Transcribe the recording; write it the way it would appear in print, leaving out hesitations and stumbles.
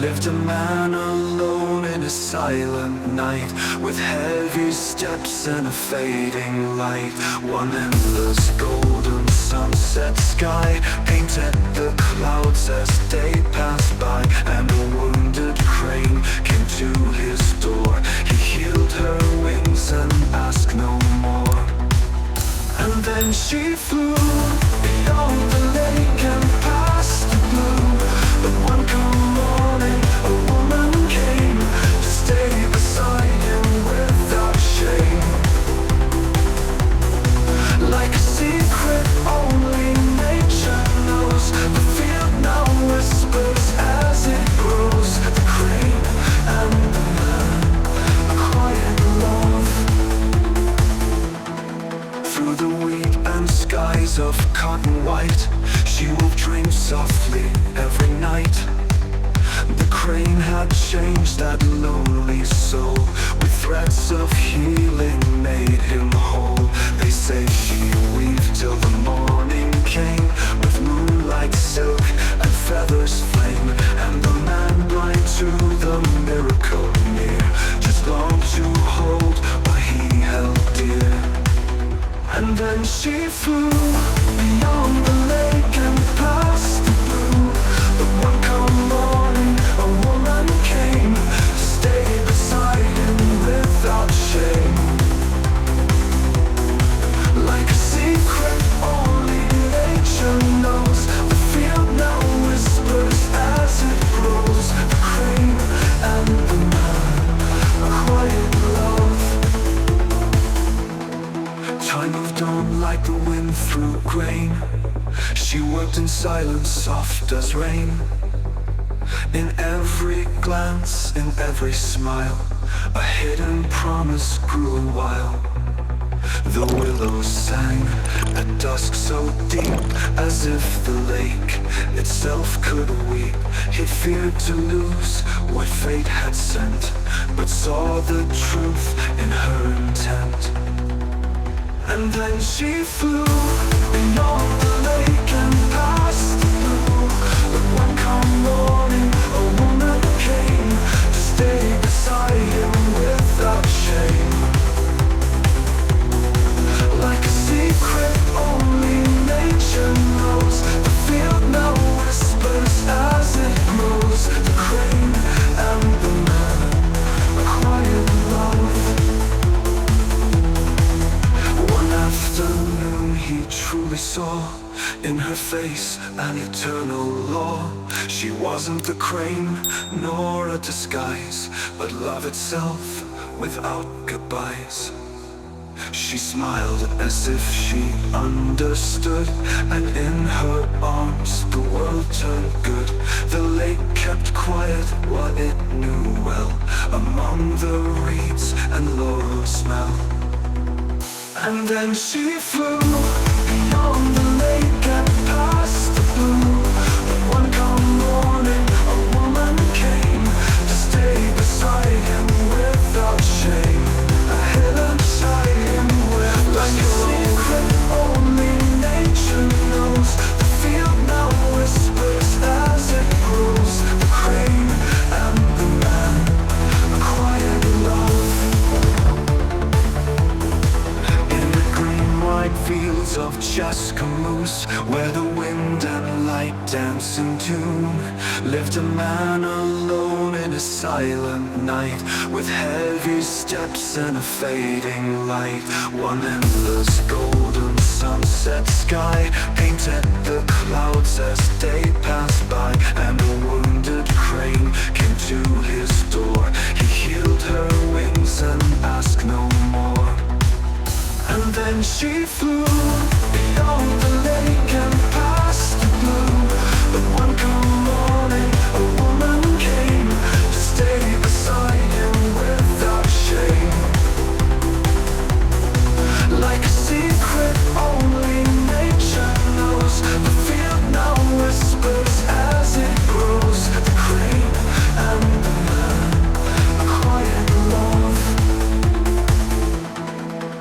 lived a man alone in a silent night, with heavy steps and a fading light. One endless golden sunset sky painted the clouds as day passed by, and a wounded crane came to his door. He healed her wings and asked no more. And then she flew beyond the lake and past the blue. But one cold morning a woman came to stay beside him without shame. Like a secret only nature knows, the field now whispers as it grows. The crane and the man, a quiet love. Through the wheat and skies of cotton white, she wove dreams softly every night. The crane had changed that lonely soul, with threads of healing made him whole. They say she weaved till the morning came, with moonlight silk and feathers flame. And the man blind to the miracle near, just longed to hold what he held dear. And then she flew beyond the lake and past the blue. But one cold morning a woman came to stay beside him without shame. Like a secret only nature knows, the field now whispers as it grows. The crane and the man, a quiet love. Time moved on like the wind through grain. She worked in silence, soft as rain. In every glance, in every smile, a hidden promise grew a while. The willows sang at dusk so deep, as if the lake itself could weep. He feared to lose what fate had sent, but saw the truth in her intent. And then she flew beyond the lake and past the blue. But one calm morning a woman came to stay beside him without shame. Like a secret only nature knows, the field now whispers as it grows. The crane and the man, a quiet love. One afternoon he truly saw in her face an eternal law. She wasn't the crane nor a disguise, but love itself without goodbyes. She smiled as if she understood, and in her arms the world turned good. The lake kept quiet what it knew well, among the reeds and laurel smell. And then she flew beyond the lake and past the blue. But one calm morning a woman came to stay beside him without shame. A hidden side him with like a secret only nature knows. The field now whispers as it grows. The crane and the man, a quiet love. Wide fields of Chascomús, where the wind and light dance in tune, lived a man alone in a silent night, with heavy steps and a fading light. One endless golden sunset sky painted the clouds as day passed by, and a wounded crane came to his door. He healed her wings and asked no more. And then she flew